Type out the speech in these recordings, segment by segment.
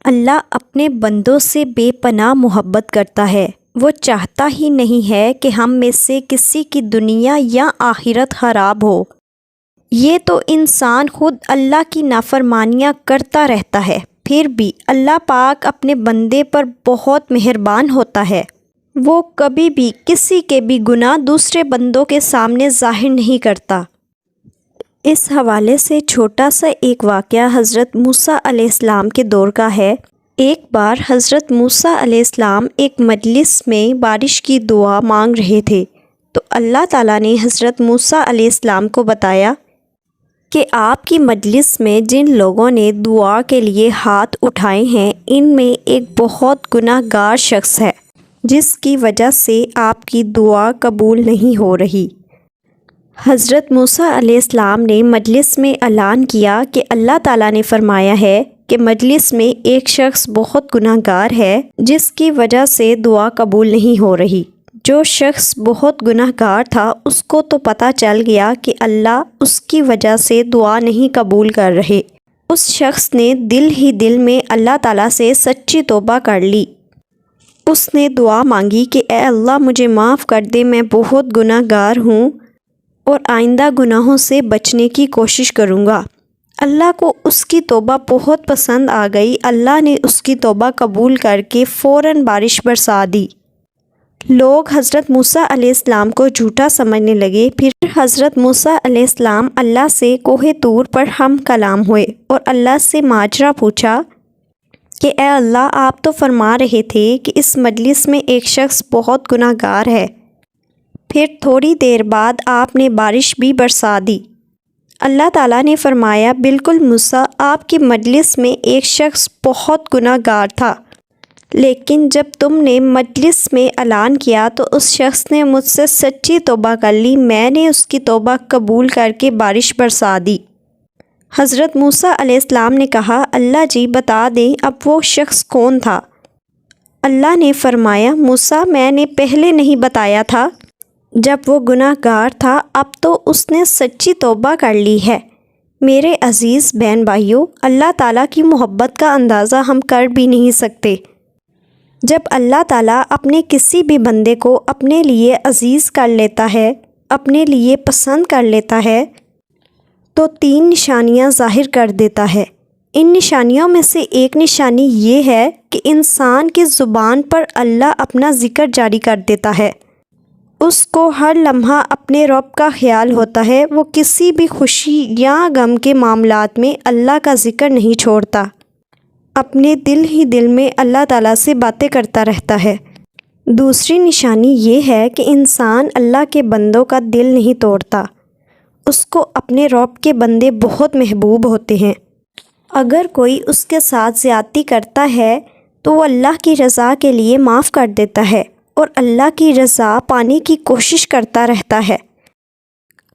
اللہ اپنے بندوں سے بے پناہ محبت کرتا ہے۔ وہ چاہتا ہی نہیں ہے کہ ہم میں سے کسی کی دنیا یا آخرت خراب ہو۔ یہ تو انسان خود اللہ کی نافرمانیاں کرتا رہتا ہے، پھر بھی اللہ پاک اپنے بندے پر بہت مہربان ہوتا ہے۔ وہ کبھی بھی کسی کے بھی گناہ دوسرے بندوں کے سامنے ظاہر نہیں کرتا۔ اس حوالے سے چھوٹا سا ایک واقعہ حضرت موسیٰ علیہ السلام کے دور کا ہے۔ ایک بار حضرت موسیٰ علیہ السلام ایک مجلس میں بارش کی دعا مانگ رہے تھے، تو اللہ تعالیٰ نے حضرت موسیٰ علیہ السلام کو بتایا کہ آپ کی مجلس میں جن لوگوں نے دعا کے لیے ہاتھ اٹھائے ہیں، ان میں ایک بہت گناہ گار شخص ہے، جس کی وجہ سے آپ کی دعا قبول نہیں ہو رہی۔ حضرت موسیٰ علیہ السلام نے مجلس میں اعلان کیا کہ اللہ تعالیٰ نے فرمایا ہے کہ مجلس میں ایک شخص بہت گناہ گار ہے، جس کی وجہ سے دعا قبول نہیں ہو رہی۔ جو شخص بہت گناہ گار تھا، اس کو تو پتہ چل گیا کہ اللہ اس کی وجہ سے دعا نہیں قبول کر رہے۔ اس شخص نے دل ہی دل میں اللہ تعالیٰ سے سچی توبہ کر لی۔ اس نے دعا مانگی کہ اے اللہ مجھے معاف کر دے، میں بہت گناہ گار ہوں اور آئندہ گناہوں سے بچنے کی کوشش کروں گا۔ اللہ کو اس کی توبہ بہت پسند آ گئی۔ اللہ نے اس کی توبہ قبول کر کے فوراً بارش برسا دی۔ لوگ حضرت موسیٰ علیہ السلام کو جھوٹا سمجھنے لگے۔ پھر حضرت موسیٰ علیہ السلام اللہ سے کوہ طور پر ہم کلام ہوئے اور اللہ سے ماجرا پوچھا کہ اے اللہ، آپ تو فرما رہے تھے کہ اس مجلس میں ایک شخص بہت گناہ گار ہے۔ پھر تھوڑی دیر بعد آپ نے بارش بھی برسا دی۔ اللہ تعالیٰ نے فرمایا، بالکل موسیٰ، آپ کی مجلس میں ایک شخص بہت گناہ گار تھا، لیکن جب تم نے مجلس میں اعلان کیا تو اس شخص نے مجھ سے سچی توبہ کر لی، میں نے اس کی توبہ قبول کر کے بارش برسا دی۔ حضرت موسیٰ علیہ السلام نے کہا، اللہ جی بتا دیں اب وہ شخص کون تھا؟ اللہ نے فرمایا، موسیٰ میں نے پہلے نہیں بتایا تھا؟ جب وہ گناہ گار تھا، اب تو اس نے سچی توبہ کر لی ہے۔ میرے عزیز بہن بھائیوں، اللہ تعالیٰ کی محبت کا اندازہ ہم کر بھی نہیں سکتے۔ جب اللہ تعالیٰ اپنے کسی بھی بندے کو اپنے لیے عزیز کر لیتا ہے، اپنے لیے پسند کر لیتا ہے، تو 3 نشانیاں ظاہر کر دیتا ہے۔ ان نشانیوں میں سے ایک نشانی یہ ہے کہ انسان کی زبان پر اللہ اپنا ذکر جاری کر دیتا ہے۔ اس کو ہر لمحہ اپنے رب کا خیال ہوتا ہے۔ وہ کسی بھی خوشی یا غم کے معاملات میں اللہ کا ذکر نہیں چھوڑتا، اپنے دل ہی دل میں اللہ تعالیٰ سے باتیں کرتا رہتا ہے۔ دوسری نشانی یہ ہے کہ انسان اللہ کے بندوں کا دل نہیں توڑتا۔ اس کو اپنے رب کے بندے بہت محبوب ہوتے ہیں۔ اگر کوئی اس کے ساتھ زیادتی کرتا ہے تو وہ اللہ کی رضا کے لیے معاف کر دیتا ہے اور اللہ کی رضا پانے کی کوشش کرتا رہتا ہے۔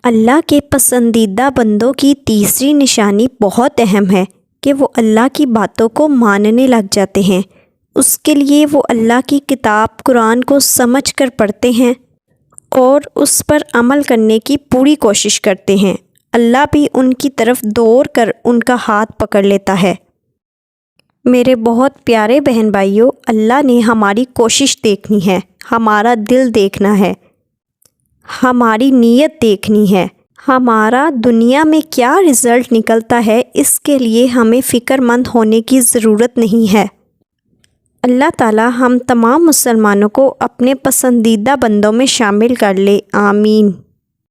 اللہ کے پسندیدہ بندوں کی تیسری نشانی بہت اہم ہے کہ وہ اللہ کی باتوں کو ماننے لگ جاتے ہیں۔ اس کے لیے وہ اللہ کی کتاب قرآن کو سمجھ کر پڑھتے ہیں اور اس پر عمل کرنے کی پوری کوشش کرتے ہیں۔ اللہ بھی ان کی طرف دوڑ کر ان کا ہاتھ پکڑ لیتا ہے۔ میرے بہت پیارے بہن بھائیوں، اللہ نے ہماری کوشش دیکھنی ہے، ہمارا دل دیکھنا ہے، ہماری نیت دیکھنی ہے۔ ہمارا دنیا میں کیا رزلٹ نکلتا ہے، اس کے لیے ہمیں فکر مند ہونے کی ضرورت نہیں ہے۔ اللہ تعالیٰ ہم تمام مسلمانوں کو اپنے پسندیدہ بندوں میں شامل کر لے، آمین۔